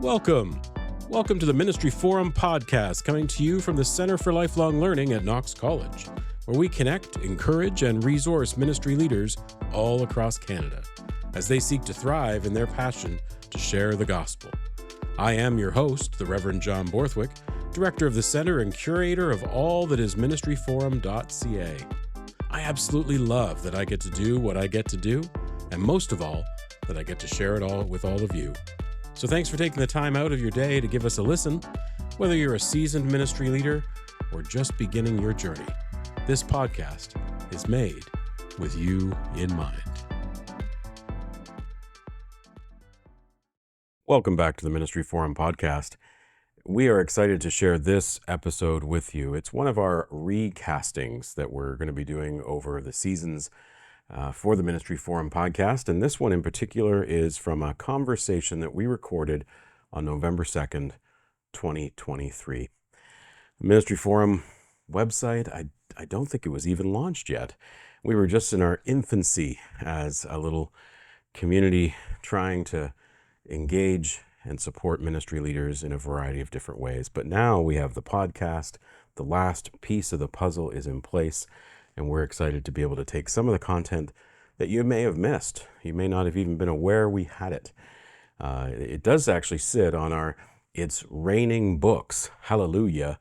Welcome. Welcome to the Ministry Forum podcast, coming to you from the Center for Lifelong Learning at Knox College, where we connect, encourage, and resource ministry leaders all across Canada as they seek to thrive in their passion to share the gospel. I am your host, the Reverend John Borthwick, Director of the Center and Curator of all that is ministryforum.ca. I absolutely love that I get to do what I get to do, and most of all, that I get to share it all with all of you. So thanks for taking the time out of your day to give us a listen, whether you're a seasoned ministry leader or just beginning your journey. This podcast is made with you in mind. Welcome back to the Ministry Forum podcast. We are excited to share this episode with you. It's one of our recastings that we're going to be doing over the seasons for the Ministry Forum podcast. And this one in particular is from a conversation that we recorded on November 2nd, 2023. The Ministry Forum website, I don't think it was even launched yet. We were just in our infancy as a little community trying to engage and support ministry leaders in a variety of different ways. But now we have the podcast. The last piece of the puzzle is in place, and we're excited to be able to take some of the content that you may have missed. You may not have even been aware we had it. It does actually sit on our It's Raining Books, Hallelujah,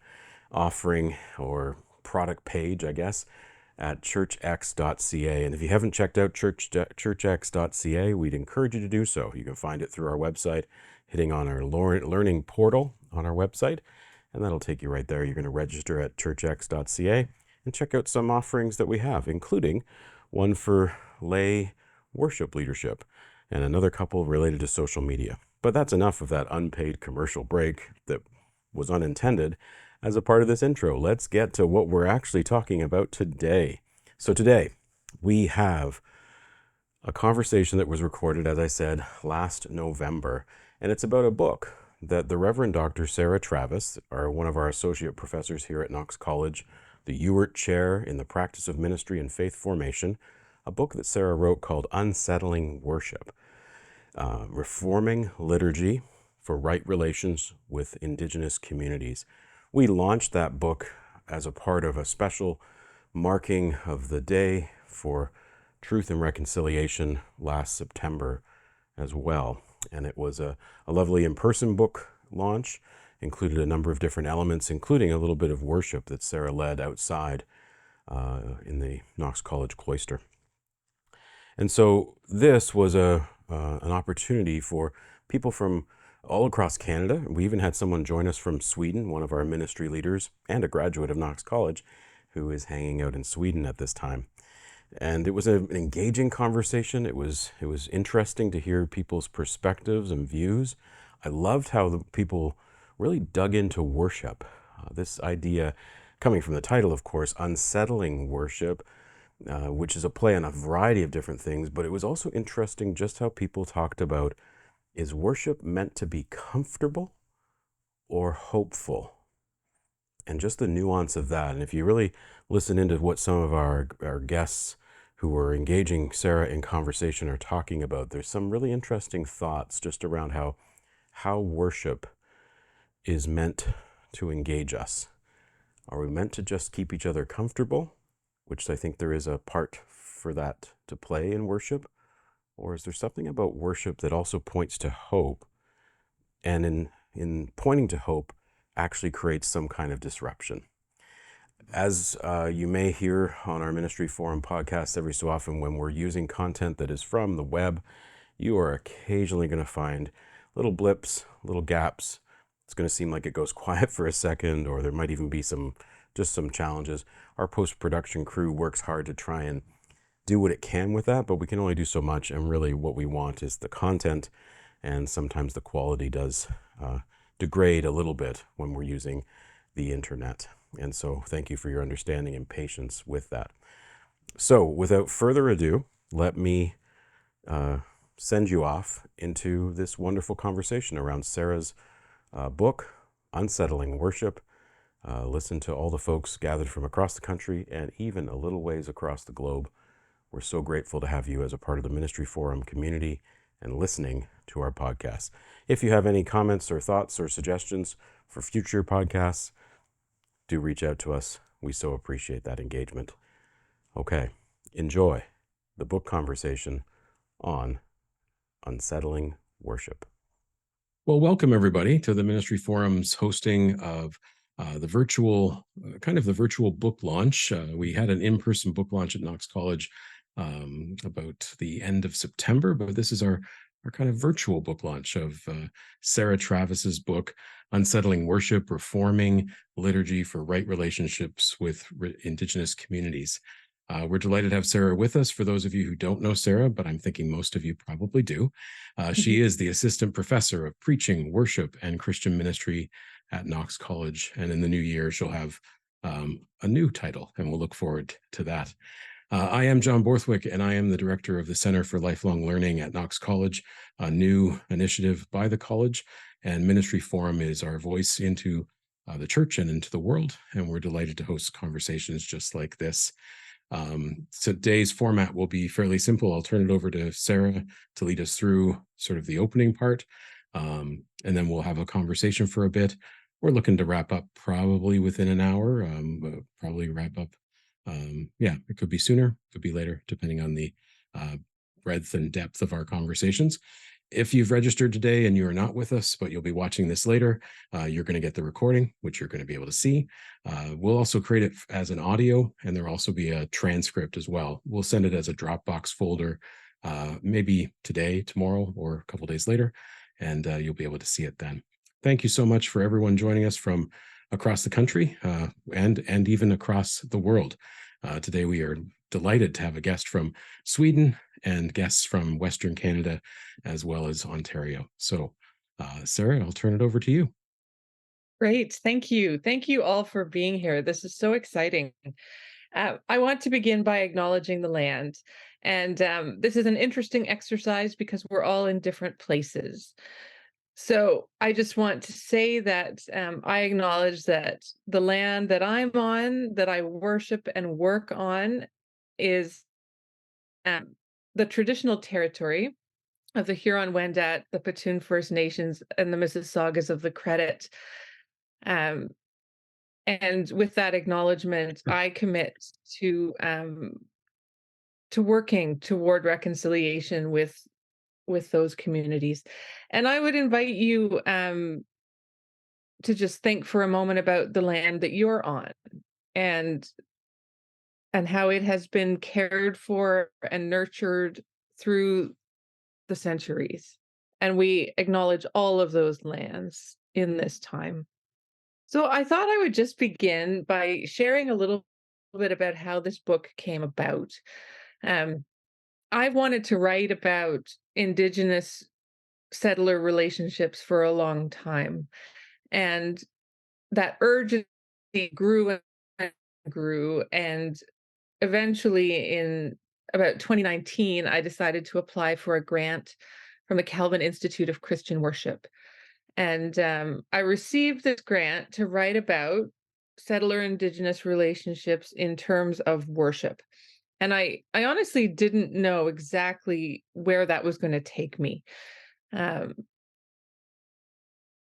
offering or product page, I guess, at churchx.ca. And if you haven't checked out churchx.ca, we'd encourage you to do so. You can find it through our website, hitting on our learning portal on our website, and that'll take you right there. You're going to register at churchx.ca and check out some offerings that we have, including one for lay worship leadership and another couple related to social media. But that's enough of that unpaid commercial break that was unintended as a part of this intro. Let's get to what we're actually talking about today. So today we have a conversation that was recorded, as I said, last November, and it's about a book that the Reverend Dr. Sarah Travis, one of our associate professors here at Knox College, the Ewart Chair in the Practice of Ministry and Faith Formation, a book that Sarah wrote called Unsettling Worship, Reforming Liturgy for Right Relations with Indigenous Communities. We launched that book as a part of a special marking of the Day for Truth and Reconciliation last September as well. And it was a lovely in-person book launch, included a number of different elements, including a little bit of worship that Sarah led outside in the Knox College cloister. And so this was an opportunity for people from all across Canada. We even had someone join us from Sweden, one of our ministry leaders and a graduate of Knox College, who is hanging out in Sweden at this time. And it was an engaging conversation. It was interesting to hear people's perspectives and views. I loved how the people really dug into worship. This idea, coming from the title, of course, Unsettling Worship, which is a play on a variety of different things, but it was also interesting just how people talked about, is worship meant to be comfortable or hopeful? And just the nuance of that. And if you really listen into what some of our guests who were engaging Sarah in conversation are talking about, there's some really interesting thoughts just around how worship is meant to engage us. Are we meant to just keep each other comfortable, which I think there is a part for that to play in worship? Or is there something about worship that also points to hope, and in pointing to hope actually creates some kind of disruption? As you may hear on our Ministry Forum podcast every so often, when we're using content that is from the web, you are occasionally going to find little blips, little gaps. It's going to seem like it goes quiet for a second, or there might even be some challenges. Our post-production crew works hard to try and do what it can with that, but we can only do so much, and really what we want is the content, and sometimes the quality does degrade a little bit when we're using the internet. And so thank you for your understanding and patience with that. So without further ado, let me send you off into this wonderful conversation around Sarah's book, Unsettling Worship. Listen to all the folks gathered from across the country and even a little ways across the globe. We're so grateful to have you as a part of the Ministry Forum community and listening to our podcasts. If you have any comments or thoughts or suggestions for future podcasts, do reach out to us. We so appreciate that engagement. Okay, enjoy the book conversation on Unsettling Worship. Well, welcome everybody to the Ministry Forum's hosting of the virtual book launch. We had an in-person book launch at Knox College about the end of September, but this is our kind of virtual book launch of Sarah Travis's book, Unsettling Worship, Reforming Liturgy for Right Relationships with Indigenous Communities. We're delighted to have Sarah with us. For those of you who don't know Sarah, but I'm thinking most of you probably do, she is the assistant professor of preaching, worship, and Christian ministry at Knox College. And in the new year, she'll have a new title, and we'll look forward to that. I am John Borthwick, and I am the director of the Center for Lifelong Learning at Knox College, a new initiative by the college. And Ministry Forum is our voice into the church and into the world. And we're delighted to host conversations just like this. Today's format will be fairly simple. I'll turn it over to Sarah to lead us through sort of the opening part, and then we'll have a conversation for a bit. We're looking to wrap up probably within an hour, it could be sooner, could be later, depending on the breadth and depth of our conversations. If you've registered today and you are not with us, but you'll be watching this later, you're going to get the recording, which you're going to be able to see. We'll also create it as an audio, and there'll also be a transcript as well. We'll send it as a Dropbox folder, maybe today, tomorrow, or a couple days later, and you'll be able to see it then. Thank you so much for everyone joining us from across the country and even across the world. Today we are delighted to have a guest from Sweden and guests from Western Canada, as well as Ontario. So, Sarah, I'll turn it over to you. Great. Thank you. Thank you all for being here. This is so exciting. I want to begin by acknowledging the land. And this is an interesting exercise because we're all in different places. So I just want to say that I acknowledge that the land that I'm on, that I worship and work on, is the traditional territory of the Huron-Wendat, the Petun First Nations, and the Mississaugas of the Credit. Um, and with that acknowledgement, I commit to working toward reconciliation with those communities. And I would invite you to just think for a moment about the land that you're on and how it has been cared for and nurtured through the centuries. And we acknowledge all of those lands in this time. So I thought I would just begin by sharing a little bit about how this book came about. Um, I've wanted to write about Indigenous settler relationships for a long time. And that urgency grew and grew. And eventually, in about 2019, I decided to apply for a grant from the Calvin Institute of Christian Worship. And I received this grant to write about settler-Indigenous relationships in terms of worship. And I honestly didn't know exactly where that was going to take me. Um,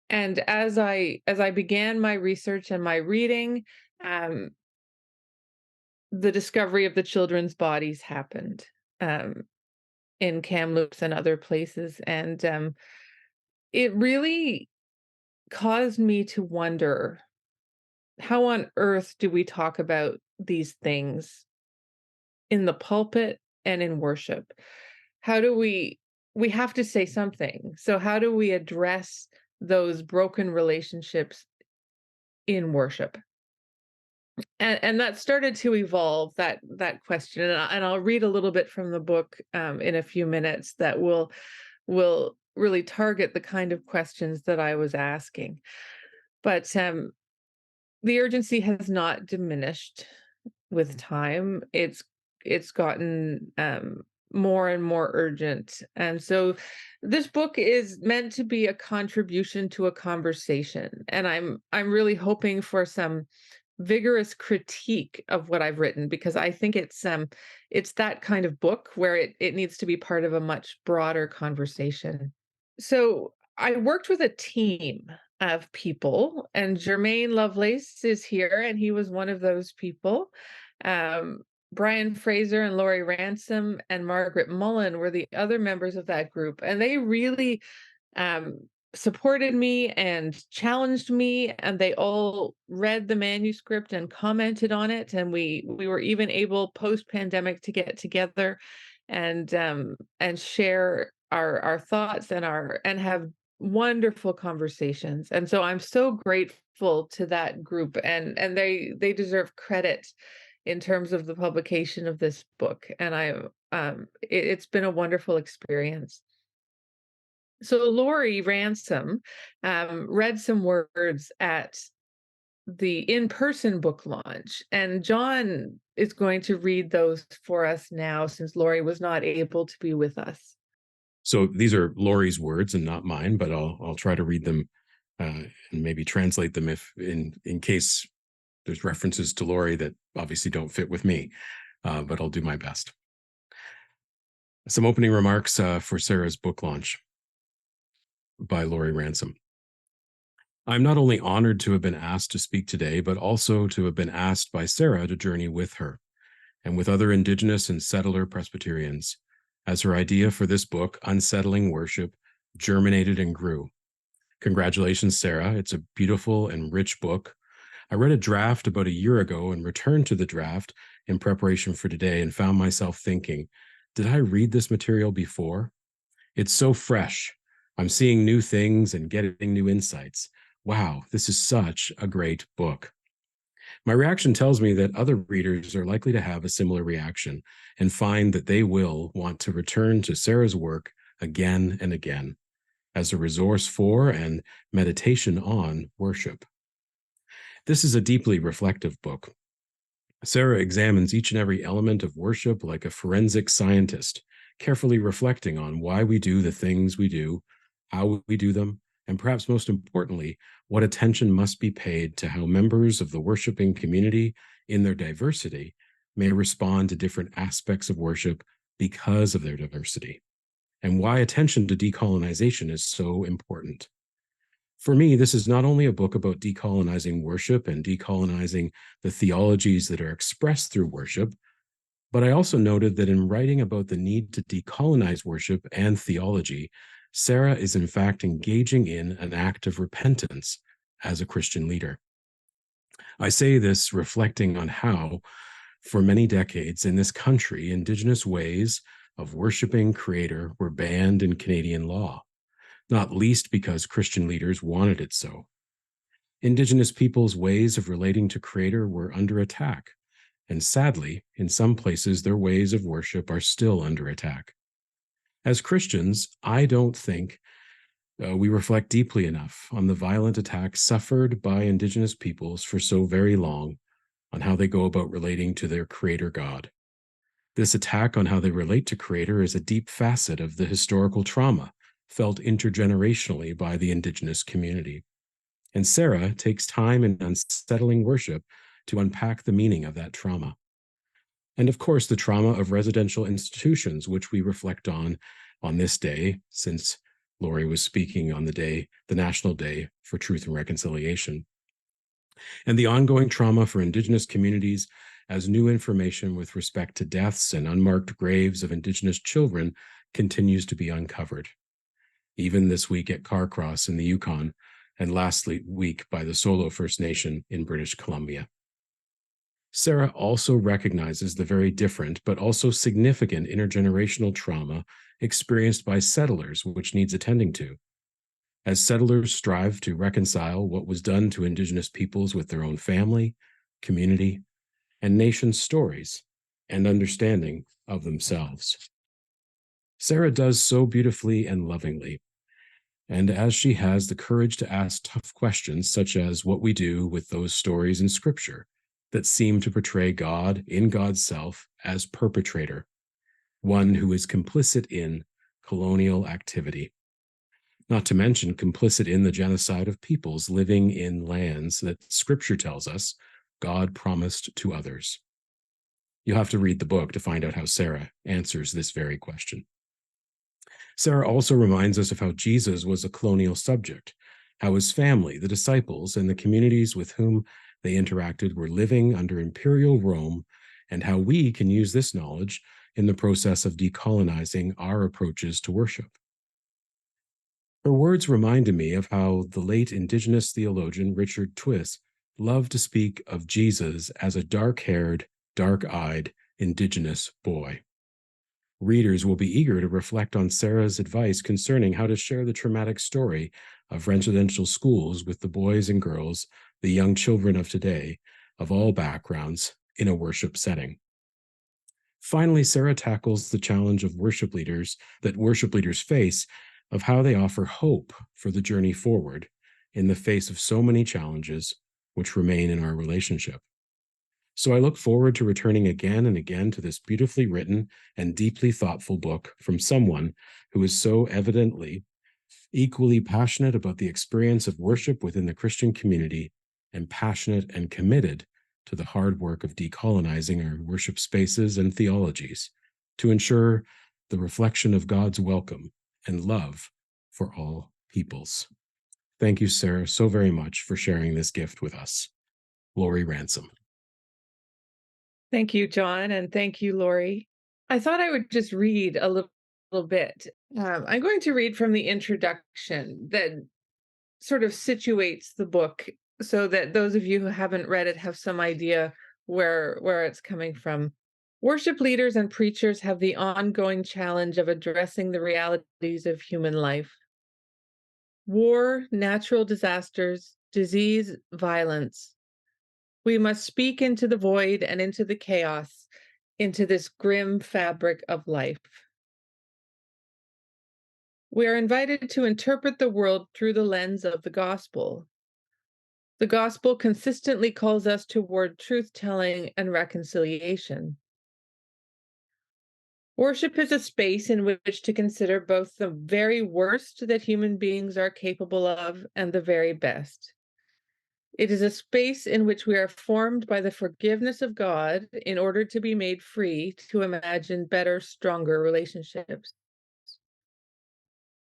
and as I began my research and my reading, um, the discovery of the children's bodies happened in Kamloops and other places, and it really caused me to wonder, how on earth do we talk about these things in the pulpit and in worship? How do we have to say something. So how do we address those broken relationships in worship? And that started to evolve, that question. And I'll read a little bit from the book in a few minutes that will really target the kind of questions that I was asking. But the urgency has not diminished with time. It's gotten more and more urgent. And so this book is meant to be a contribution to a conversation. And I'm really hoping for some vigorous critique of what I've written, because I think it's that kind of book where it needs to be part of a much broader conversation. So I worked with a team of people, and Jermaine Lovelace is here, and he was one of those people. Um, Brian Fraser and Laurie Ransom and Margaret Mullen were the other members of that group, and they really um, supported me and challenged me, and they all read the manuscript and commented on it. And we were even able post pandemic to get together and share our thoughts and have wonderful conversations. And so I'm so grateful to that group, and they deserve credit in terms of the publication of this book. And it's been a wonderful experience. So Lori Ransom read some words at the in-person book launch, and John is going to read those for us now since Lori was not able to be with us. So these are Lori's words and not mine, but I'll try to read them and maybe translate them if in case there's references to Lori that obviously don't fit with me, but I'll do my best. Some opening remarks for Sarah's book launch by Lori Ransom. I'm not only honored to have been asked to speak today, but also to have been asked by Sarah to journey with her and with other Indigenous and settler Presbyterians as her idea for this book, Unsettling Worship, germinated and grew. Congratulations, Sarah. It's a beautiful and rich book. I read a draft about a year ago and returned to the draft in preparation for today and found myself thinking, did I read this material before? It's so fresh. I'm seeing new things and getting new insights. Wow, this is such a great book. My reaction tells me that other readers are likely to have a similar reaction and find that they will want to return to Sarah's work again and again as a resource for and meditation on worship. This is a deeply reflective book. Sarah examines each and every element of worship like a forensic scientist, carefully reflecting on why we do the things we do, how we do them, and perhaps most importantly, what attention must be paid to how members of the worshiping community, in their diversity, may respond to different aspects of worship because of their diversity, and why attention to decolonization is so important. For me, this is not only a book about decolonizing worship and decolonizing the theologies that are expressed through worship, but I also noted that in writing about the need to decolonize worship and theology, Sarah is in fact engaging in an act of repentance as a Christian leader. I say this reflecting on how, for many decades in this country, Indigenous ways of worshiping Creator were banned in Canadian law, not least because Christian leaders wanted it so. Indigenous peoples' ways of relating to Creator were under attack, and sadly, in some places, their ways of worship are still under attack. As Christians, I don't think we reflect deeply enough on the violent attacks suffered by Indigenous peoples for so very long on how they go about relating to their Creator God. This attack on how they relate to Creator is a deep facet of the historical trauma felt intergenerationally by the Indigenous community. And Sarah takes time in Unsettling Worship to unpack the meaning of that trauma. And of course, the trauma of residential institutions, which we reflect on this day, since Lori was speaking on the National Day for Truth and Reconciliation. And the ongoing trauma for Indigenous communities as new information with respect to deaths and unmarked graves of Indigenous children continues to be uncovered. Even this week at Carcross in the Yukon, and last week by the Solo First Nation in British Columbia. Sarah also recognizes the very different but also significant intergenerational trauma experienced by settlers, which needs attending to. As settlers strive to reconcile what was done to Indigenous peoples with their own family, community, and nation stories and understanding of themselves. Sarah does so beautifully and lovingly. And as she has the courage to ask tough questions, such as what we do with those stories in Scripture that seem to portray God in God's self as perpetrator, one who is complicit in colonial activity, not to mention complicit in the genocide of peoples living in lands that Scripture tells us God promised to others? You'll have to read the book to find out how Sarah answers this very question. Sarah also reminds us of how Jesus was a colonial subject, how his family, the disciples, and the communities with whom they interacted were living under imperial Rome, and how we can use this knowledge in the process of decolonizing our approaches to worship. Her words reminded me of how the late Indigenous theologian Richard Twiss loved to speak of Jesus as a dark-haired, dark-eyed Indigenous boy. Readers will be eager to reflect on Sarah's advice concerning how to share the traumatic story of residential schools with the boys and girls, the young children of today, of all backgrounds, in a worship setting. Finally, Sarah tackles the challenge of worship leaders face of how they offer hope for the journey forward in the face of so many challenges which remain in our relationship. So I look forward to returning again and again to this beautifully written and deeply thoughtful book from someone who is so evidently equally passionate about the experience of worship within the Christian community and passionate and committed to the hard work of decolonizing our worship spaces and theologies to ensure the reflection of God's welcome and love for all peoples. Thank you, Sarah, so very much for sharing this gift with us. Lori Ransom. Thank you, John, and thank you, Lori. I thought I would just read a little bit. I'm going to read from the introduction that sort of situates the book so that those of you who haven't read it have some idea where it's coming from. Worship leaders and preachers have the ongoing challenge of addressing the realities of human life. War, natural disasters, disease, violence. We must speak into the void and into the chaos, into this grim fabric of life. We are invited to interpret the world through the lens of the gospel. The gospel consistently calls us toward truth-telling and reconciliation. Worship is a space in which to consider both the very worst that human beings are capable of and the very best. It is a space in which we are formed by the forgiveness of God in order to be made free to imagine better, stronger relationships.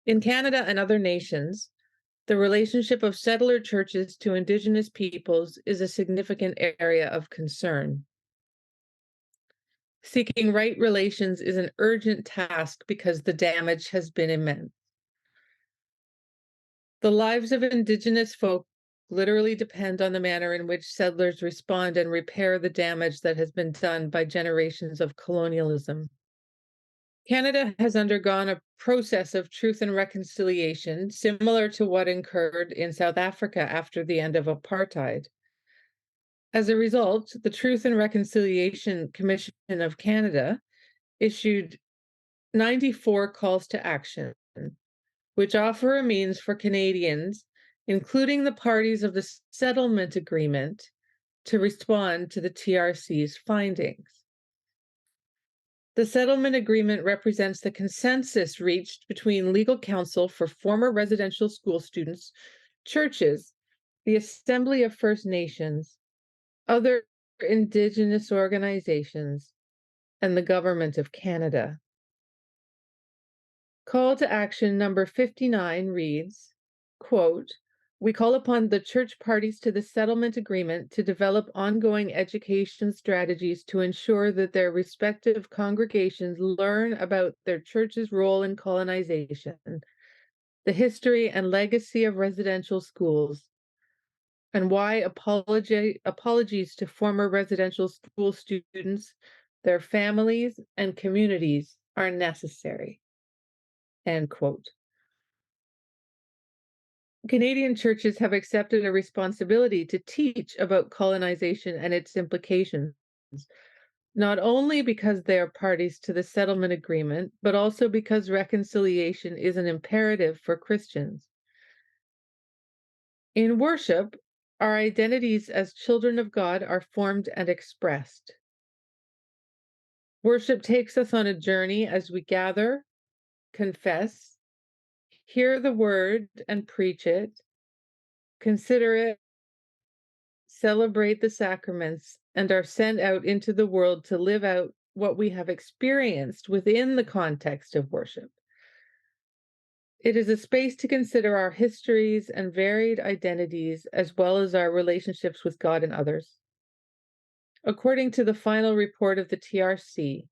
In Canada and other nations, the relationship of settler churches to Indigenous peoples is a significant area of concern. Seeking right relations is an urgent task because the damage has been immense. The lives of Indigenous folk literally depend on the manner in which settlers respond and repair the damage that has been done by generations of colonialism. Canada has undergone a process of truth and reconciliation similar to what occurred in South Africa after the end of apartheid. As a result, the Truth and Reconciliation Commission of Canada issued 94 calls to action, which offer a means for Canadians, including the parties of the settlement agreement, to respond to the TRC's findings. The settlement agreement represents the consensus reached between legal counsel for former residential school students, churches, the Assembly of First Nations, other Indigenous organizations, and the Government of Canada. Call to action number 59 reads, quote, "We call upon the church parties to the settlement agreement to develop ongoing education strategies to ensure that their respective congregations learn about their church's role in colonization, the history and legacy of residential schools, and why apologies to former residential school students, their families, and communities are necessary." End quote. Canadian churches have accepted a responsibility to teach about colonization and its implications, not only because they are parties to the settlement agreement, but also because reconciliation is an imperative for Christians. In worship, our identities as children of God are formed and expressed. Worship takes us on a journey as we gather, confess, hear the word and preach it, consider it, celebrate the sacraments, and are sent out into the world to live out what we have experienced within the context of worship. It is a space to consider our histories and varied identities, as well as our relationships with God and others. According to the final report of the TRC,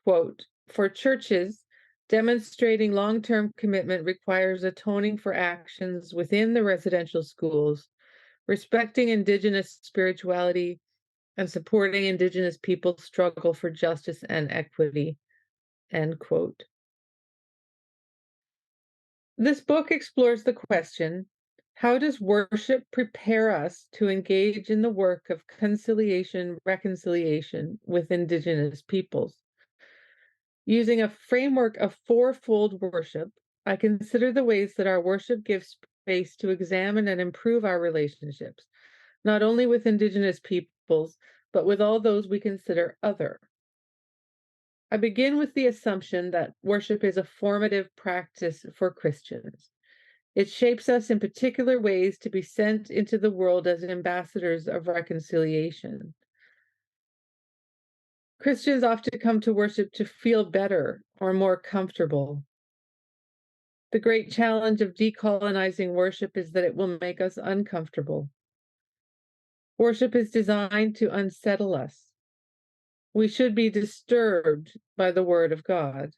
quote, for churches, demonstrating long-term commitment requires atoning for actions within the residential schools, respecting Indigenous spirituality, and supporting Indigenous people's struggle for justice and equity, end quote. This book explores the question, how does worship prepare us to engage in the work of conciliation, reconciliation with Indigenous peoples? Using a framework of fourfold worship, I consider the ways that our worship gives space to examine and improve our relationships, not only with Indigenous peoples, but with all those we consider other. I begin with the assumption that worship is a formative practice for Christians. It shapes us in particular ways to be sent into the world as ambassadors of reconciliation. Christians often come to worship to feel better or more comfortable. The great challenge of decolonizing worship is that it will make us uncomfortable. Worship is designed to unsettle us. We should be disturbed by the word of God.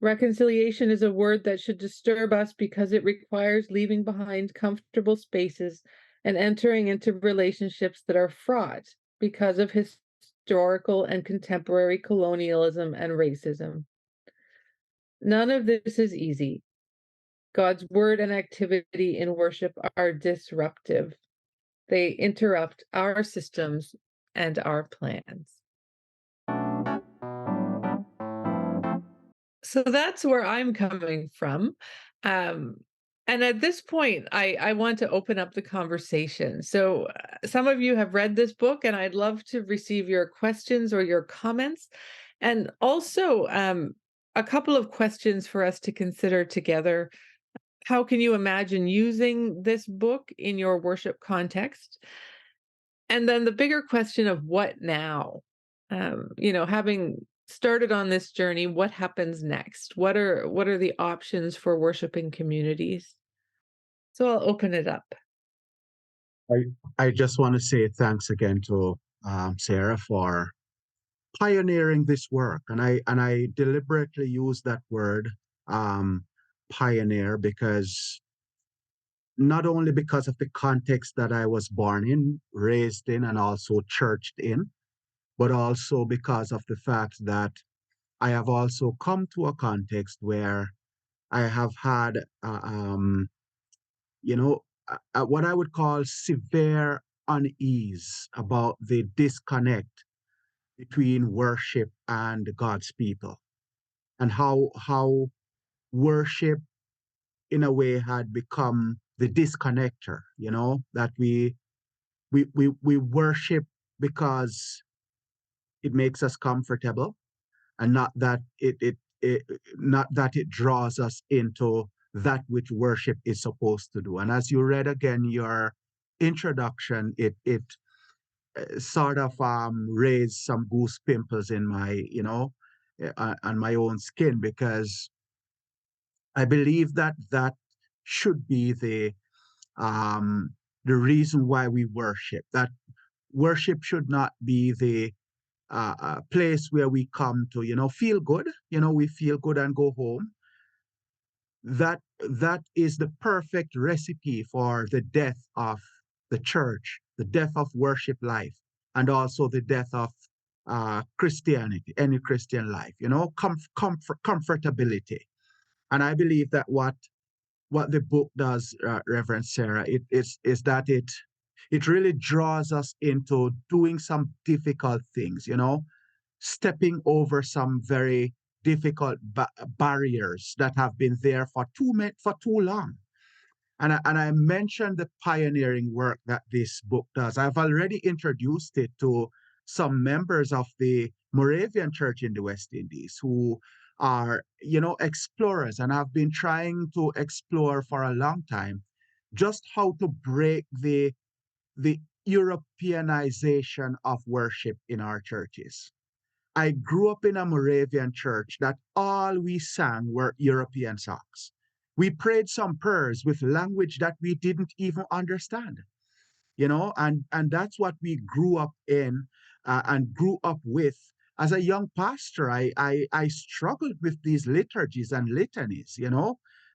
Reconciliation is a word that should disturb us because it requires leaving behind comfortable spaces and entering into relationships that are fraught because of historical and contemporary colonialism and racism. None of this is easy. God's word and activity in worship are disruptive. They interrupt our systems and our plans. So that's where I'm coming from. Um, and at this point, I want to open up the conversation. So, some of you have read this book, and I'd love to receive your questions or your comments. And also, a couple of questions for us to consider together. How can you imagine using this book in your worship context? And then the bigger question of what now? Having started on this journey, what happens next? What are the options for worshiping communities? So I'll open it up. I, I just want to say thanks again to Sarah for pioneering this work, and I deliberately use that word um, pioneer because not only because of the context that I was born in, raised in, and also churched in, but also because of the fact that I have also come to a context where I have had, you know, what I would call severe unease about the disconnect between worship and God's people, and how worship in a way had become the disconnector, that we worship because it makes us comfortable, and not that it draws us into that which worship is supposed to do. And as you read again your introduction, it sort of raised some goose pimples in my, on my own skin, because I believe that that should be the reason why we worship. That worship should not be the place where we come to, feel good. We feel good and go home. That is the perfect recipe for the death of the church, the death of worship life, and also the death of Christianity, any Christian life. Comfortability. And I believe that what the book does, Reverend Sarah, is that it really draws us into doing some difficult things, stepping over some very difficult barriers that have been there for too long. And I mentioned the pioneering work that this book does. I've already introduced it to some members of the Moravian Church in the West Indies who are, explorers, and have been trying to explore for a long time just how to break the the Europeanization of worship in our churches. I grew up in a Moravian church that all we sang were European songs. We prayed some prayers with language that we didn't even understand, and that's what we grew up in, and grew up with. As a young pastor, I struggled with these liturgies and litanies,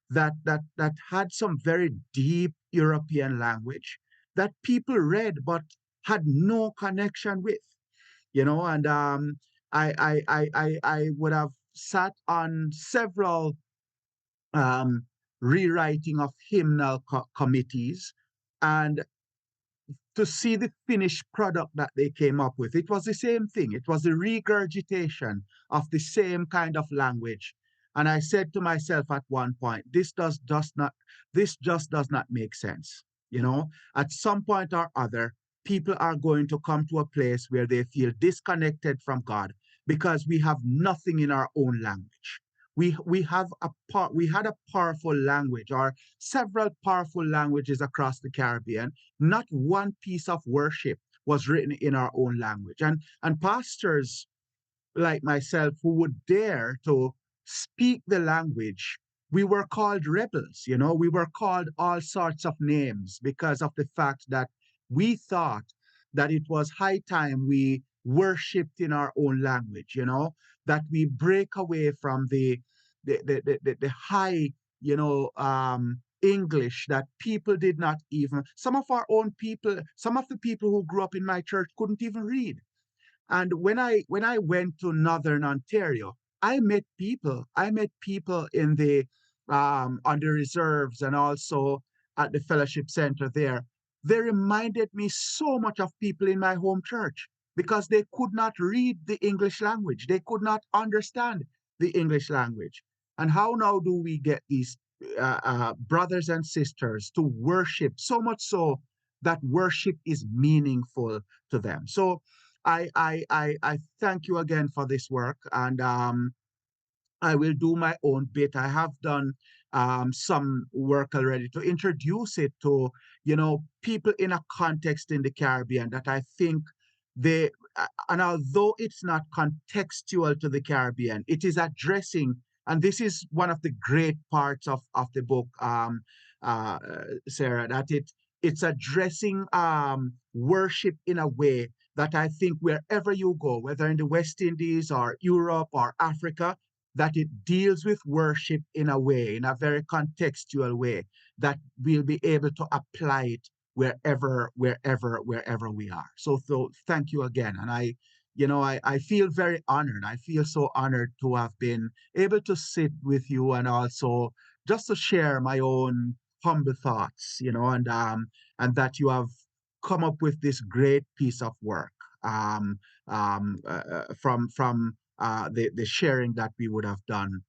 that had some very deep European language that people read but had no connection with, and I would have sat on several um, rewriting of hymnal committees, and to see the finished product that they came up with. It was the same thing. It was a regurgitation of the same kind of language. And I said to myself at one point, this just does not make sense. At some point or other, people are going to come to a place where they feel disconnected from God because we have nothing in our own language. We had a powerful language, or several powerful languages across the Caribbean. Not one piece of worship was written in our own language. And pastors like myself who would dare to speak the language, we were called rebels, we were called all sorts of names because of the fact that we thought that it was high time we worshipped in our own language, that we break away from the high, English that people did not even, some of our own people, some of the people who grew up in my church couldn't even read. And when I went to Northern Ontario, I met people. I met people in the on the reserves and also at the fellowship center there. They reminded me so much of people in my home church because they could not read the English language. They could not understand the English language. And how now do we get these brothers and sisters to worship so much so that worship is meaningful to them? So I thank you again for this work, and I will do my own bit. I have done some work already to introduce it to, people in a context in the Caribbean that I think they, and although it's not contextual to the Caribbean, it is addressing, and this is one of the great parts of the book, uh, Sarah, that it's addressing worship in a way that I think wherever you go, whether in the West Indies or Europe or Africa, that it deals with worship in a way, in a very contextual way, that we'll be able to apply it wherever we are. So thank you again. And I feel very honored. I feel so honored to have been able to sit with you and also just to share my own humble thoughts, and that you have come up with this great piece of work, from the sharing that we would have done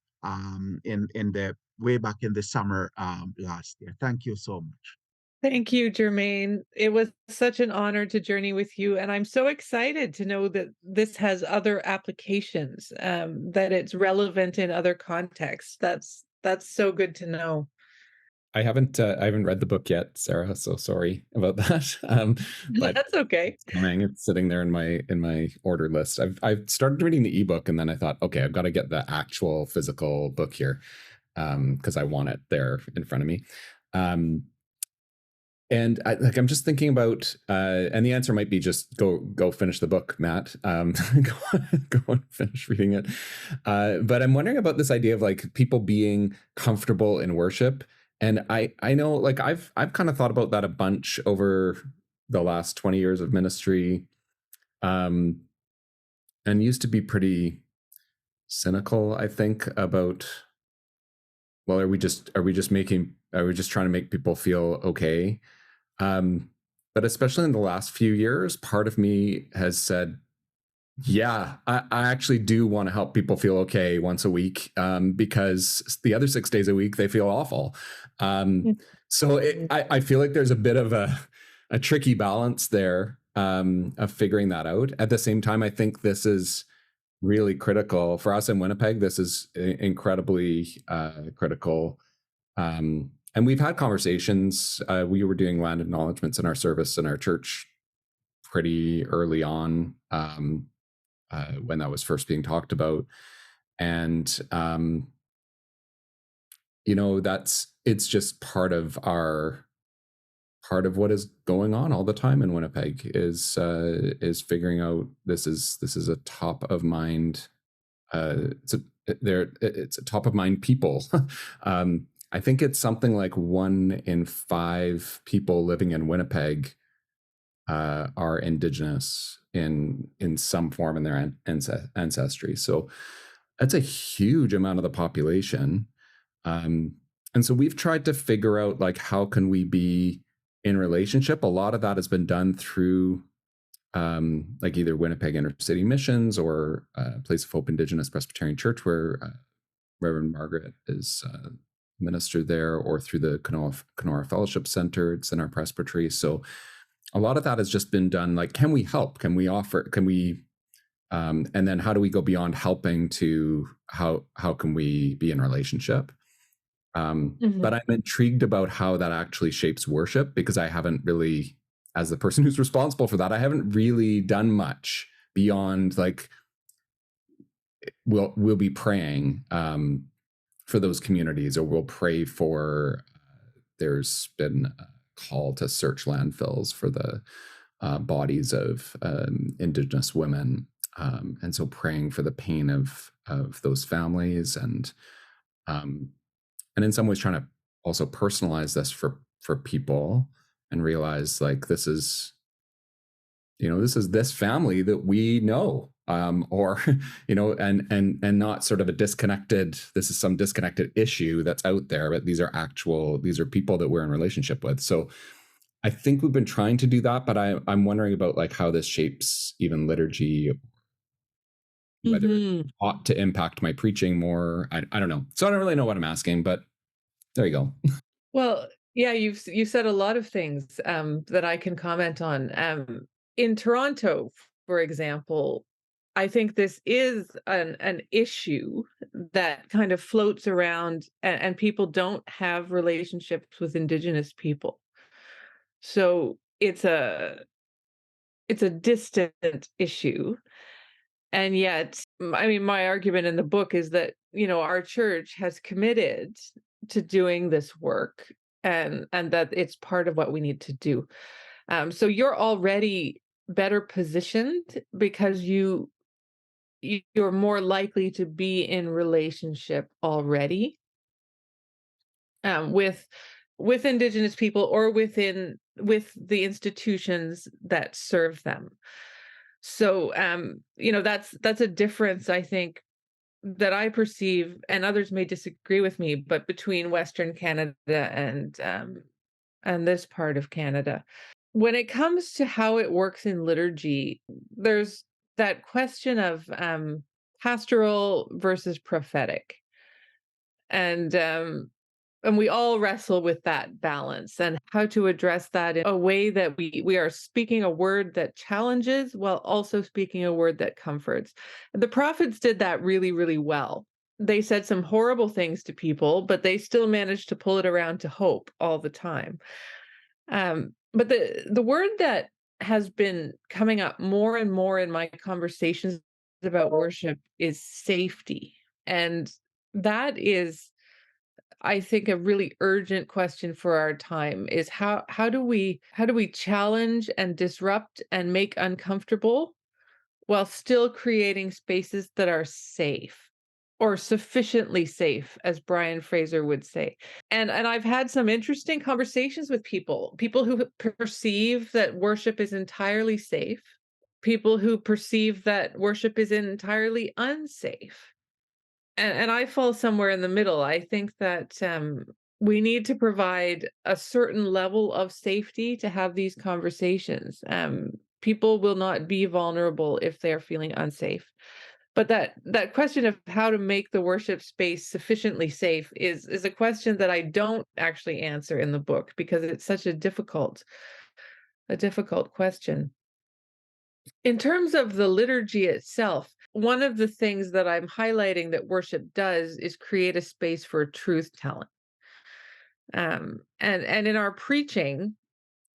in the way back in the summer last year. Thank you so much. Thank you, Jermaine. It was such an honor to journey with you, and I'm so excited to know that this has other applications, that it's relevant in other contexts. That's so good to know. I haven't read the book yet, Sarah, so sorry about that. But That's okay. it's coming. It's sitting there in my order list. I've started reading the ebook, and then I thought, okay, I've got to get the actual physical book here, because I want it there in front of me. And I'm just thinking about, and the answer might be just go finish the book, Matt. Go and finish reading it. But I'm wondering about this idea of like people being comfortable in worship. And I know, like, I've kind of thought about that a bunch over the last 20 years of ministry, and used to be pretty cynical, I think, about, well, are we just trying to make people feel okay? But especially in the last few years, part of me has said, yeah, I actually do want to help people feel okay once a week, because the other 6 days a week, they feel awful. So I feel like there's a bit of a tricky balance there, of figuring that out. At the same time, I think this is really critical. For us in Winnipeg, this is incredibly critical. we've had conversations. We were doing land acknowledgements in our service in our church pretty early on, when that was first being talked about. And, it's just part of what is going on all the time in Winnipeg is figuring out this is a top of mind. It's a top of mind people. I think it's something like 1 in 5 people living in Winnipeg are Indigenous in some form in their ancestry. So that's a huge amount of the population. And so we've tried to figure out, like, how can we be in relationship? A lot of that has been done through like either Winnipeg Intercity Missions or Place of Hope Indigenous Presbyterian Church, where Reverend Margaret is minister there, or through the Kenora Fellowship Center. It's in our presbytery. So a lot of that has just been done. Like, can we help? Can we offer? Can we? And then how do we go beyond helping to how can we be in relationship? But I'm intrigued about how that actually shapes worship, because I haven't really, as the person who's responsible for that, I haven't really done much beyond, like, we'll be praying for those communities, or we'll pray for, there's been a call to search landfills for the bodies of Indigenous women. And so praying for the pain of those families, and in some ways trying to also personalize this for people, and realize, like, this is this family that we know, or and not sort of this is some disconnected issue that's out there, but these are people that we're in relationship with. So I think we've been trying to do that, but I'm wondering about, like, how this shapes even liturgy, whether it ought to impact my preaching more. I don't know. So I don't really know what I'm asking, but there you go. Well, yeah, you've said a lot of things that I can comment on. In Toronto, for example, I think this is an issue that kind of floats around, and people don't have relationships with Indigenous people. So it's a distant issue. And yet, I mean, my argument in the book is that, our church has committed to doing this work, and that it's part of what we need to do. So you're already better positioned, because you're more likely to be in relationship already with Indigenous people, or with the institutions that serve them. So that's a difference, I think, that I perceive, and others may disagree with me, but between Western Canada and this part of Canada. When it comes to how it works in liturgy, there's that question of pastoral versus prophetic. And we all wrestle with that balance, and how to address that in a way that we are speaking a word that challenges while also speaking a word that comforts. The prophets did that really, really well. They said some horrible things to people, but they still managed to pull it around to hope all the time. But the word that has been coming up more and more in my conversations about worship is safety. And that is, I think, a really urgent question for our time, is how do we challenge and disrupt and make uncomfortable while still creating spaces that are safe, or sufficiently safe, as Brian Fraser would say. And I've had some interesting conversations with people who perceive that worship is entirely safe, people who perceive that worship is entirely unsafe. And I fall somewhere in the middle. I think that we need to provide a certain level of safety to have these conversations. People will not be vulnerable if they're feeling unsafe. But that question of how to make the worship space sufficiently safe is a question that I don't actually answer in the book, because it's such a difficult question. In terms of the liturgy itself, one of the things that I'm highlighting that worship does is create a space for truth telling. And in our preaching,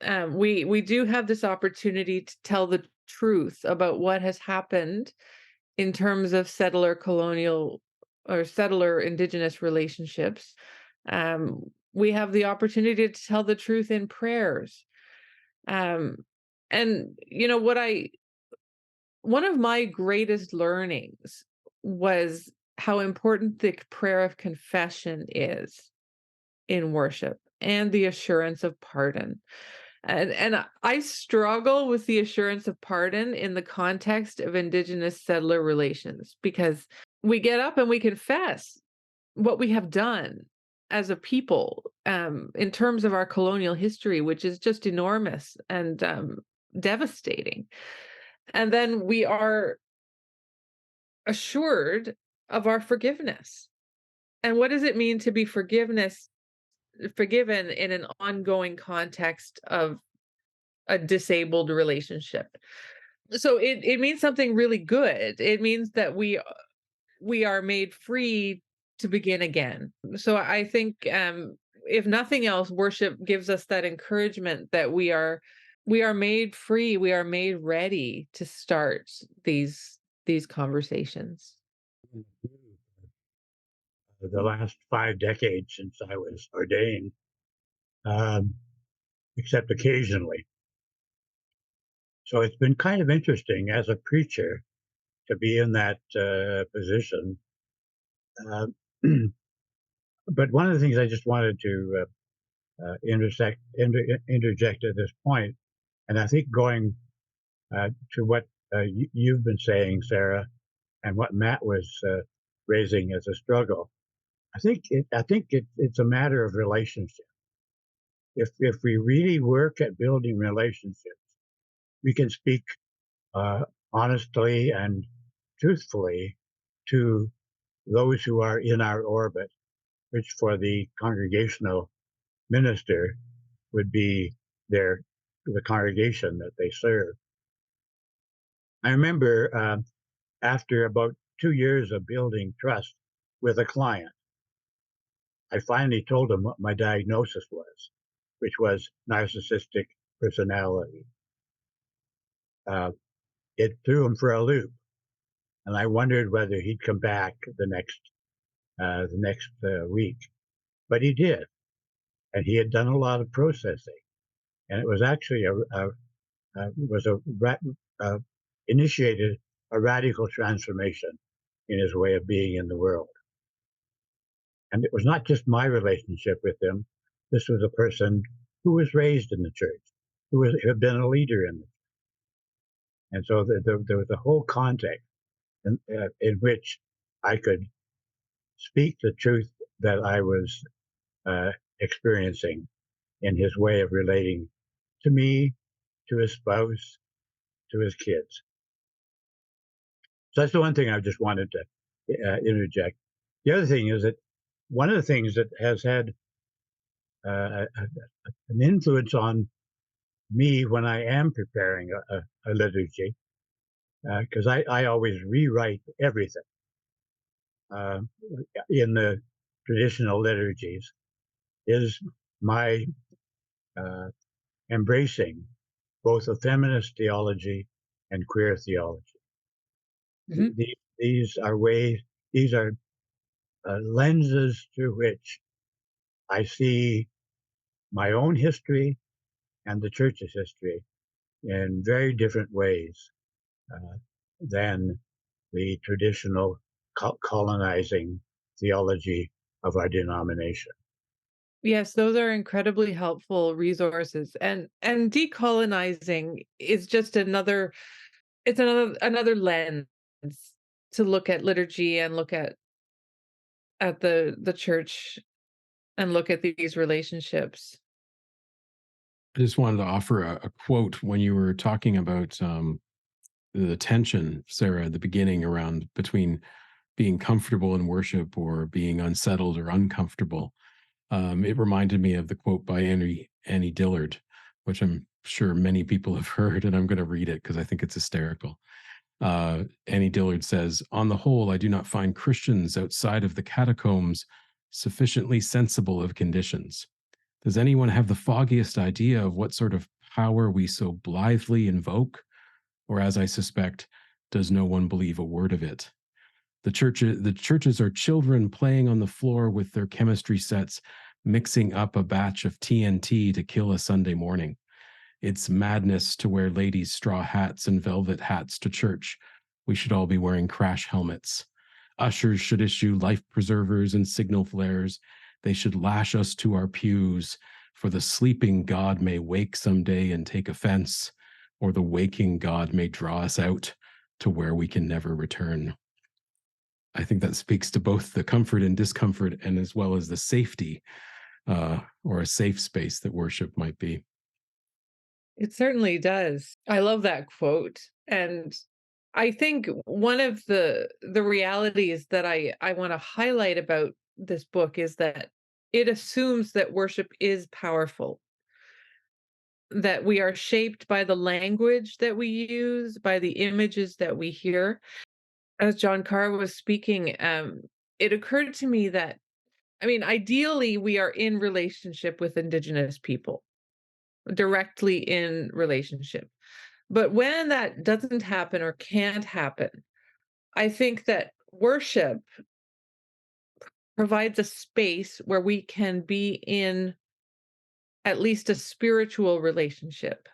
we do have this opportunity to tell the truth about what has happened in terms of settler colonial or settler indigenous relationships. We have the opportunity to tell the truth in prayers. Um, and one of my greatest learnings was how important the prayer of confession is in worship and the assurance of pardon. And I struggle with the assurance of pardon in the context of Indigenous settler relations because we get up and we confess what we have done as a people, in terms of our colonial history, which is just enormous and devastating. And then we are assured of our forgiveness. And what does it mean to be forgiven in an ongoing context of a disabled relationship? So it means something really good. It means that we are made free to begin again. So I think, if nothing else, worship gives us that encouragement that we are made free, we are made ready to start these conversations. The last 5 decades since I was ordained, um, except occasionally. So it's been kind of interesting as a preacher to be in that position. Uh, but one of the things I just wanted to interject at this point, and I think going to what you've been saying, Sarah, and what Matt was raising as a struggle, it's a matter of relationship. If we really work at building relationships, we can speak honestly and truthfully to those who are in our orbit, which for the congregational minister would be the congregation that they serve. I remember after about 2 years of building trust with a client, I finally told him what my diagnosis was, which was narcissistic personality. Uh, it threw him for a loop, and I wondered whether he'd come back the next week, but he did, and he had done a lot of processing, and it was actually initiated a radical transformation in his way of being in the world. And it was not just my relationship with him. This was a person who was raised in the church, who had been a leader in the church. And so there was a whole context in which I could speak the truth that I was experiencing in his way of relating to me, to his spouse, to his kids. So that's the one thing I just wanted to interject. The other thing is that one of the things that has had an influence on me when I am preparing a liturgy, because I always rewrite everything uh, in the traditional liturgies, is my embracing both a feminist theology and queer theology. Mhm. These are lenses through which I see my own history and the church's history in very different ways than the traditional colonizing theology of our denomination. Yes, those are incredibly helpful resources. And decolonizing is just another lens to look at liturgy and look at the church and look at these relationships. I just wanted to offer a quote when you were talking about the tension, Sarah, at the beginning around between being comfortable in worship or being unsettled or uncomfortable. It reminded me of the quote by Annie Dillard, which I'm sure many people have heard, and I'm going to read it because I think it's hysterical. Annie Dillard says, "On the whole, I do not find Christians outside of the catacombs sufficiently sensible of conditions. Does anyone have the foggiest idea of what sort of power we so blithely invoke? Or, as I suspect, does no one believe a word of it? The churches are children playing on the floor with their chemistry sets, mixing up a batch of TNT to kill a Sunday morning. It's madness to wear ladies' straw hats and velvet hats to church. We should all be wearing crash helmets. Ushers should issue life preservers and signal flares. They should lash us to our pews, for the sleeping God may wake someday and take offense, or the waking God may draw us out to where we can never return. I think that speaks to both the comfort and discomfort, and as well as the safety or a safe space that worship might be. It certainly does. I love that quote. And I think one of the realities that I want to highlight about this book is that it assumes that worship is powerful, that we are shaped by the language that we use, by the images that we hear. As John Carr was speaking, it occurred to me that, I mean, ideally, we are in relationship with Indigenous people, directly in relationship. But when that doesn't happen or can't happen, I think that worship provides a space where we can be in at least a spiritual relationship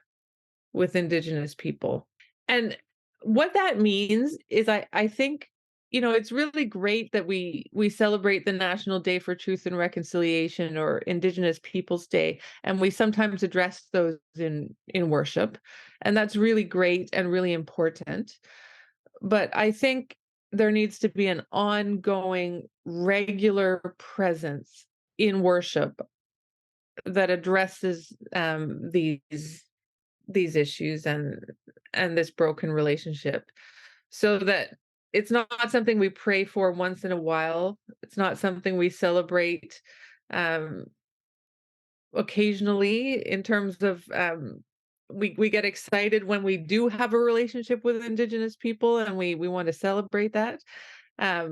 with Indigenous people. And what that means is I think, it's really great that we celebrate the National Day for Truth and Reconciliation, or Indigenous Peoples Day, and we sometimes address those in worship. And that's really great and really important. But I think there needs to be an ongoing, regular presence in worship that addresses these issues and this broken relationship, so that it's not something we pray for once in a while. It's not something we celebrate um, occasionally, in terms of we get excited when we do have a relationship with Indigenous people, and we want to celebrate that. But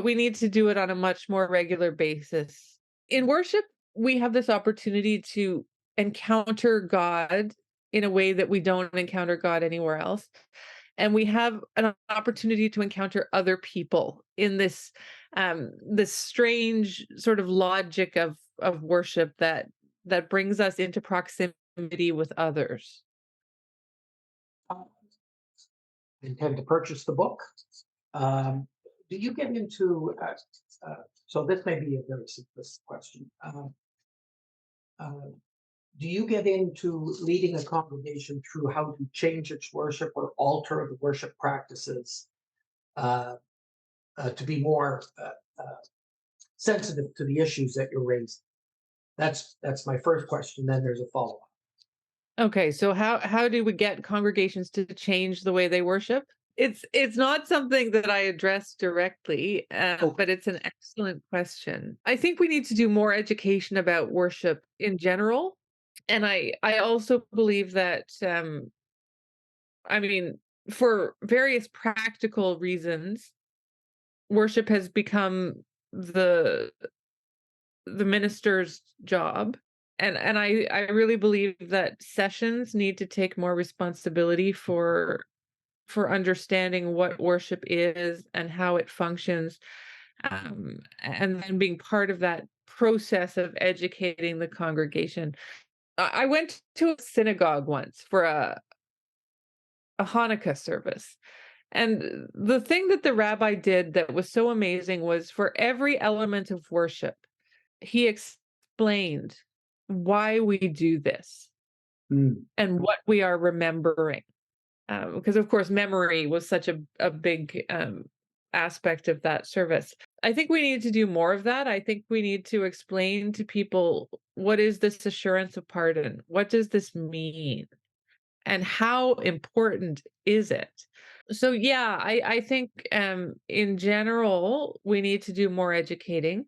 we need to do it on a much more regular basis. In worship, we have this opportunity to encounter God in a way that we don't encounter God anywhere else. And we have an opportunity to encounter other people in this strange sort of logic of worship that brings us into proximity with others. I intend to purchase the book. Do you get into, so this may be a very simplistic question. Do you get into leading a congregation through how to change its worship or alter the worship practices to be more sensitive to the issues that you're raising? That's my first question. Then there's a follow-up. Okay, so how do we get congregations to change the way they worship? It's not something that I address directly, but it's an excellent question. I think we need to do more education about worship in general, and I also believe that I mean, for various practical reasons, worship has become the minister's job. And I really believe that sessions need to take more responsibility for understanding what worship is and how it functions, and then being part of that process of educating the congregation. I went to a synagogue once for a Hanukkah service. And the thing that the rabbi did that was so amazing was, for every element of worship, he explained why we do this and what we are remembering. Because, of course, memory was such a big aspect of that service. I think we need to do more of that. I think we need to explain to people, what is this assurance of pardon? What does this mean? And how important is it? So, yeah, I think in general, we need to do more educating.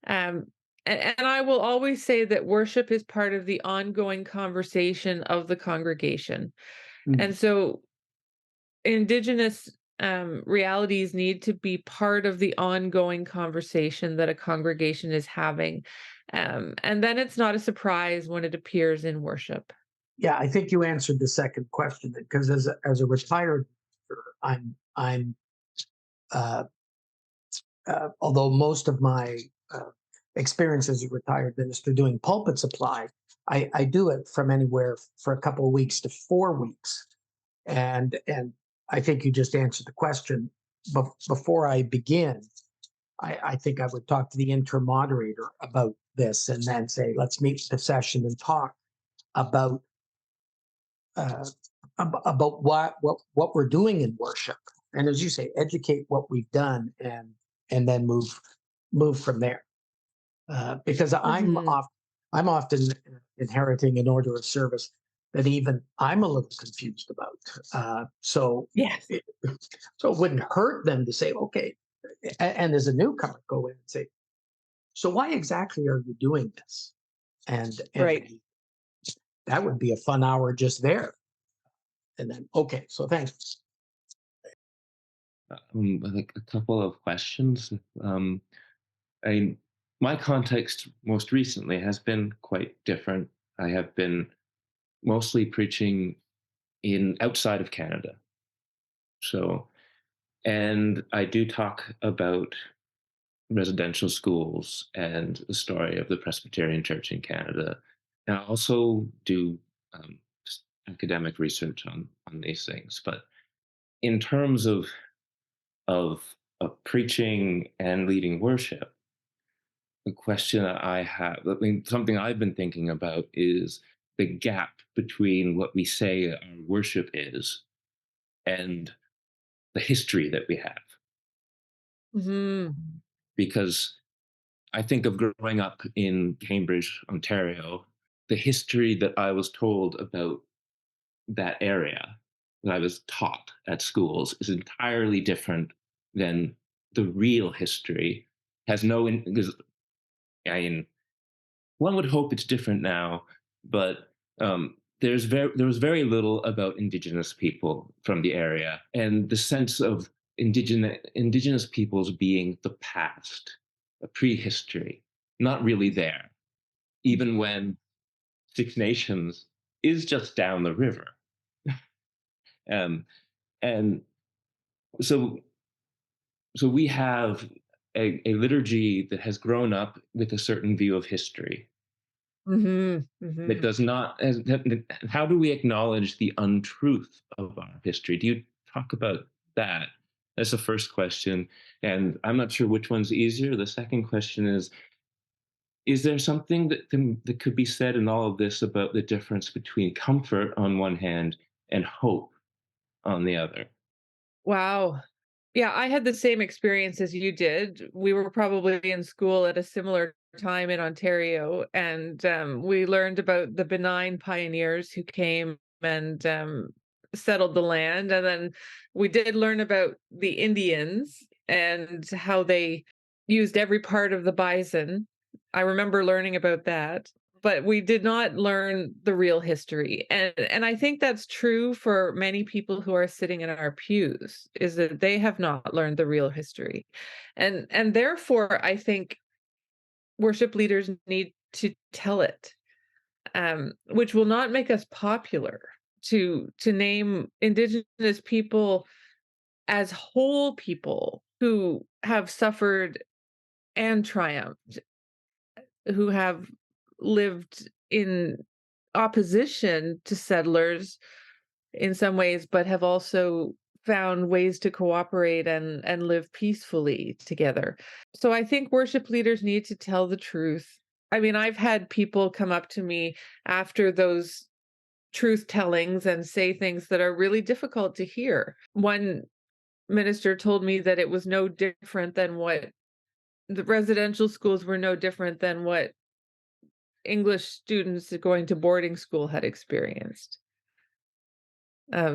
Um, and I will always say that worship is part of the ongoing conversation of the congregation. And so Indigenous realities need to be part of the ongoing conversation that a congregation is having. And then it's not a surprise when it appears in worship. Yeah, I think you answered the second question, because as a retired minister, I'm uh, although most of my experience as a retired minister doing pulpit supply, I do it from anywhere for a couple of weeks to 4 weeks, and I think you just answered the question. Before I begin, I think I would talk to the interim moderator about this, and then say, let's meet the session and talk about uh, about what we're doing in worship, and as you say, educate what we've done, and then move from there. Because Mhm. I'm often inheriting an order of service that even I'm a little confused about. Yes. So it wouldn't hurt them to say, okay, and as a newcomer, go in and say, so why exactly are you doing this? And Right. that would be a fun hour just there. And then, okay, so thanks. I think a couple of questions. I, my context most recently has been quite different. I have been mostly preaching in outside of Canada. So, and I do talk about residential schools and the story of the Presbyterian Church in Canada. And I also do academic research on these things. But in terms of preaching and leading worship, the question that I have, I mean, something I've been thinking about is the gap between what we say our worship is and the history that we have. Hmm. Because I think of growing up in Cambridge, Ontario, the history that I was told about that area, that I was taught at schools, is entirely different than the real history. Has no, because I mean, one would hope it's different now, but there was very little about Indigenous people from the area, and the sense of Indigenous peoples being the past, a prehistory, not really there, even when Six Nations is just down the river. um, and so so we have a liturgy that has grown up with a certain view of history Hmm. that Hmm. does not how do we acknowledge the untruth of our history? Do you talk about that? That's the first question, and I'm not sure which one's easier. The second question is there something that could be said in all of this about the difference between comfort on one hand and hope on the other? Wow. Yeah, I had the same experience as you did. We were probably in school at a similar time in Ontario, and we learned about the benign pioneers who came and settled the land. And then we did learn about the Indians and how they used every part of the bison. I remember learning about that, but we did not learn the real history. And I think that's true for many people who are sitting in our pews, is that they have not learned the real history. And therefore I think worship leaders need to tell it, which will not make us popular. To name Indigenous people as whole people who have suffered and triumphed, who have lived in opposition to settlers in some ways, but have also found ways to cooperate and live peacefully together. So I think worship leaders need to tell the truth. I mean, I've had people come up to me after those truth tellings and say things that are really difficult to hear. One minister told me that it was no different than what the residential schools were no different than what English students going to boarding school had experienced.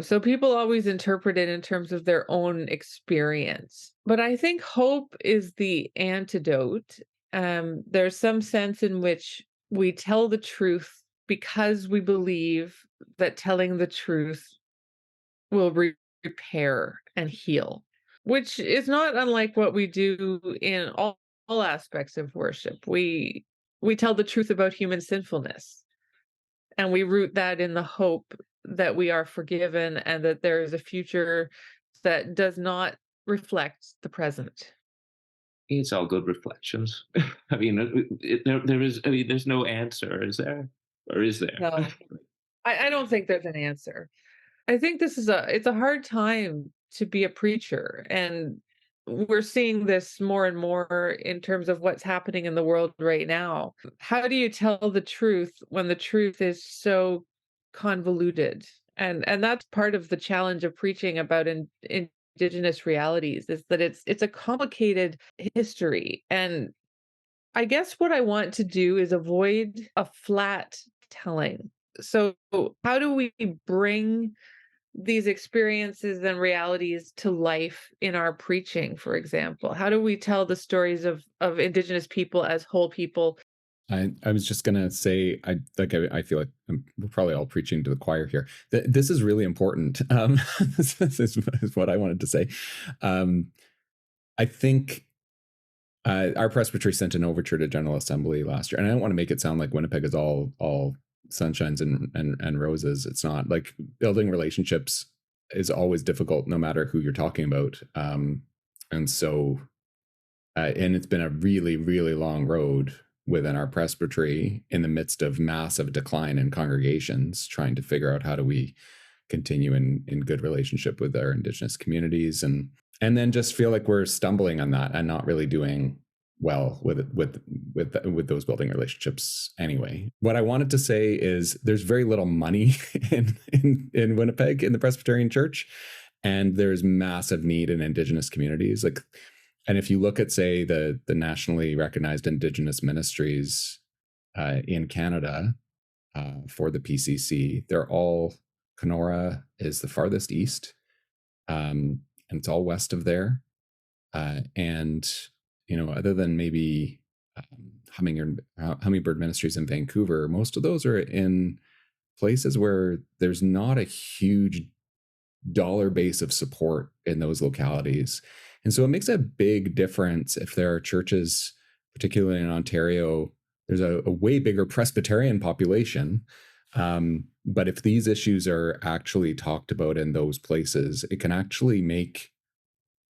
So people always interpret it in terms of their own experience. But I think hope is the antidote. There's some sense in which we tell the truth because we believe that telling the truth will repair and heal, which is not unlike what we do in all aspects of worship. We tell the truth about human sinfulness, and we root that in the hope that we are forgiven and that there is a future that does not reflect the present. It's all good reflections. I mean, there is. I mean, there's no answer, is there? Or is there? No, I don't think there's an answer. I think it's a hard time to be a preacher, and we're seeing this more and more in terms of what's happening in the world right now. How do you tell the truth when the truth is so convoluted? And that's part of the challenge of preaching about indigenous realities, is that it's a complicated history. And I guess what I want to do is avoid a flat telling. So how do we bring these experiences and realities to life in our preaching, for example? How do we tell the stories of Indigenous people as whole people? I was just gonna say, I feel like we're probably all preaching to the choir here. This is really important. This is what I wanted to say. I think our presbytery sent an overture to General Assembly last year, and I don't want to make it sound like Winnipeg is all sunshines and roses. It's not. Like, building relationships is always difficult, no matter who you're talking about. And so, and it's been a really, really long road within our presbytery in the midst of massive decline in congregations, trying to figure out how do we continue in good relationship with our Indigenous communities, and then just feel like we're stumbling on that and not really doing well with those building relationships anyway. What I wanted to say is there's very little money in Winnipeg in the Presbyterian Church, and there's massive need in Indigenous communities. Like, and if you look at, say, the nationally recognized Indigenous ministries in Canada for the PCC, they're all, Kenora is the farthest east, and it's all west of there. And, you know, other than maybe Hummingbird Ministries in Vancouver, most of those are in places where there's not a huge dollar base of support in those localities. And so it makes a big difference if there are churches, particularly in Ontario. There's a way bigger Presbyterian population. But if these issues are actually talked about in those places, it can actually make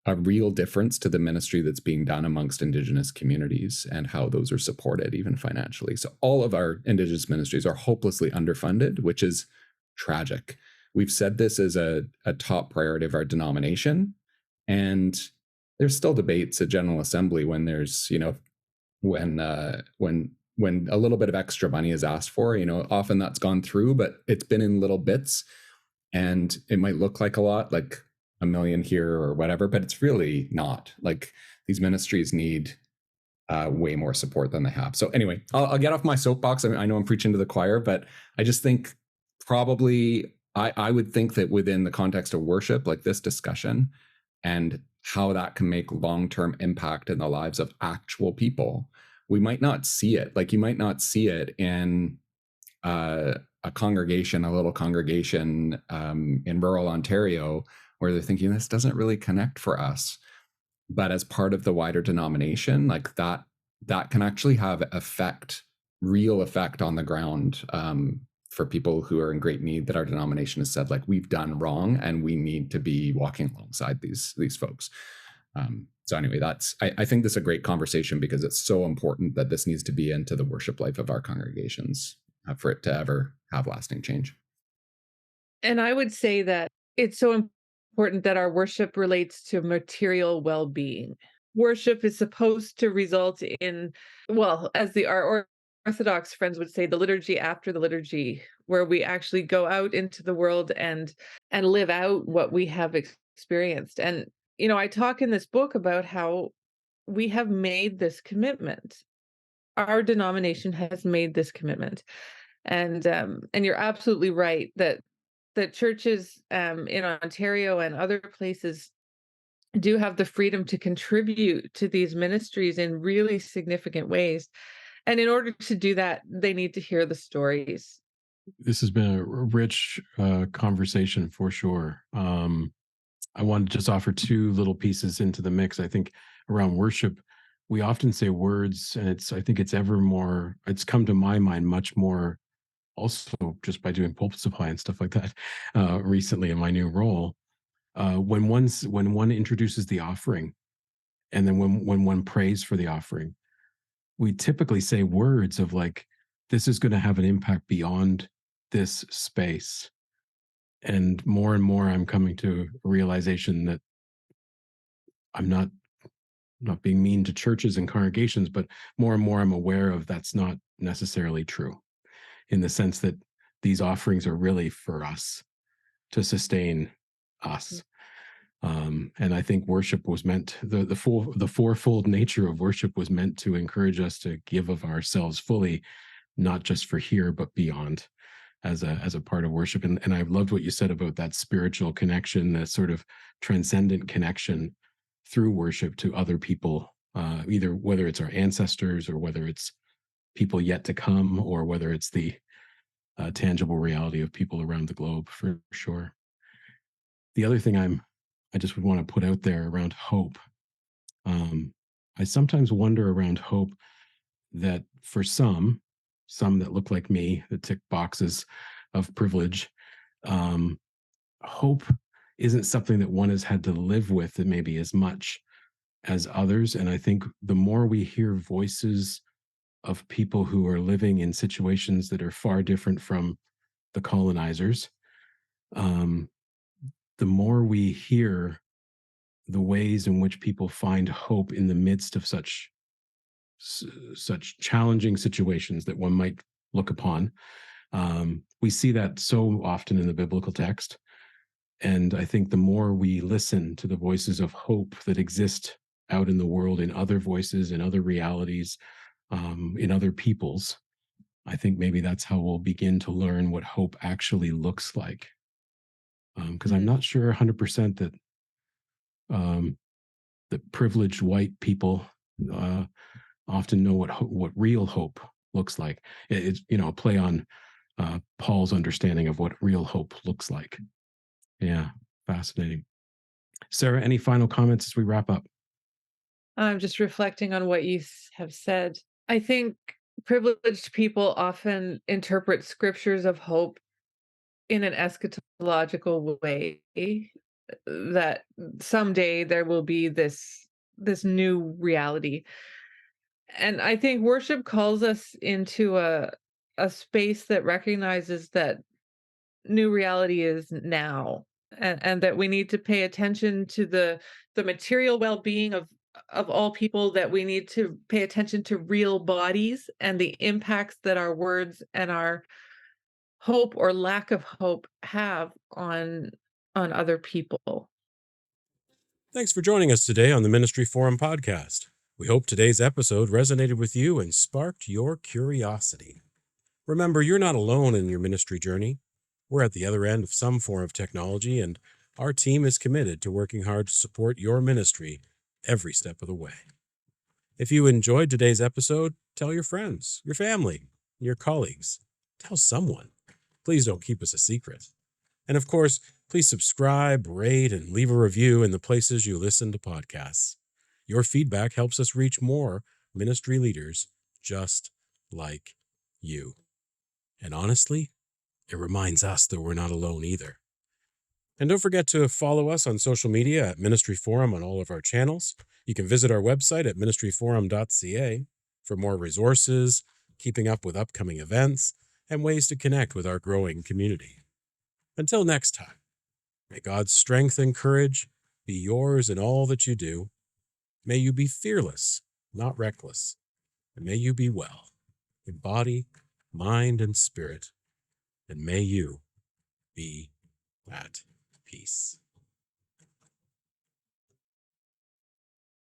a real difference to the ministry that's being done amongst Indigenous communities and how those are supported, even financially. So all of our Indigenous ministries are hopelessly underfunded, which is tragic. We've said this as a top priority of our denomination, and there's still debates at General Assembly when there's, you know, when a little bit of extra money is asked for, you know, often that's gone through, but it's been in little bits, and it might look like a lot, like $1 million here or whatever, but it's really not. Like, these ministries need way more support than they have. So anyway, I'll get off my soapbox. I mean, I know I'm preaching to the choir, but I just think probably I would think that within the context of worship, like this discussion and how that can make long-term impact in the lives of actual people, we might not see it. Like, you might not see it in a congregation, a little congregation in rural Ontario, where they're thinking this doesn't really connect for us. But as part of the wider denomination, like that can actually have real effect on the ground for people who are in great need, that our denomination has said, like, we've done wrong and we need to be walking alongside these folks. So anyway, I think this is a great conversation because it's so important that this needs to be into the worship life of our congregations for it to ever have lasting change. And I would say that it's so important that our worship relates to material well-being. Worship is supposed to result in, well, as our Orthodox friends would say, the liturgy after the liturgy, where we actually go out into the world and live out what we have experienced. And, you know, I talk in this book about how we have made this commitment. Our denomination has made this commitment. And you're absolutely right that churches in Ontario and other places do have the freedom to contribute to these ministries in really significant ways. And in order to do that, they need to hear the stories. This has been a rich conversation for sure. I wanted to just offer two little pieces into the mix. I think around worship, we often say words, and I think it's come to my mind much more also just by doing pulpit supply and stuff like that recently in my new role. When one introduces the offering, and then when one prays for the offering, we typically say words of like, this is going to have an impact beyond this space. And more I'm coming to a realization that I'm not being mean to churches and congregations, but more and more I'm aware of that's not necessarily true, in the sense that these offerings are really for us to sustain us. And I think worship was meant, the fourfold nature of worship was meant to encourage us to give of ourselves fully, not just for here, but beyond, as a part of worship. And I loved what you said about that spiritual connection, that sort of transcendent connection through worship to other people, either whether it's our ancestors or whether it's people yet to come, or whether it's the tangible reality of people around the globe, for sure. The other thing I just would want to put out there around hope. I sometimes wonder around hope that for some that look like me, that tick boxes of privilege, hope isn't something that one has had to live with maybe as much as others. And I think the more we hear voices of people who are living in situations that are far different from the colonizers, the more we hear the ways in which people find hope in the midst of such challenging situations that one might look upon. We see that so often in the biblical text. And I think the more we listen to the voices of hope that exist out in the world, in other voices, in other realities, in other peoples, I think maybe that's how we'll begin to learn what hope actually looks like. Because I'm not sure 100% that the privileged white people often know what real hope looks like. It's a play on Paul's understanding of what real hope looks like. Yeah, fascinating. Sarah, any final comments as we wrap up? I'm just reflecting on what you have said. I think privileged people often interpret scriptures of hope in an eschatological way, that someday there will be this new reality. And I think worship calls us into a space that recognizes that new reality is now, and that we need to pay attention to the material well-being of all people, that we need to pay attention to real bodies and the impacts that our words and our hope or lack of hope have on other people. Thanks for joining us today on the Ministry Forum podcast. We hope today's episode resonated with you and sparked your curiosity. Remember, you're not alone in your ministry journey. We're at the other end of some form of technology, and our team is committed to working hard to support your ministry every step of the way. If you enjoyed today's episode, tell your friends, your family, your colleagues. Tell someone. Please don't keep us a secret. And of course, please subscribe, rate, and leave a review in the places you listen to podcasts. Your feedback helps us reach more ministry leaders just like you. And honestly, it reminds us that we're not alone either. And don't forget to follow us on social media at Ministry Forum on all of our channels. You can visit our website at ministryforum.ca for more resources, keeping up with upcoming events, and ways to connect with our growing community. Until next time, may God's strength and courage be yours in all that you do. May you be fearless, not reckless, and may you be well in body, mind, and spirit, and may you be at peace.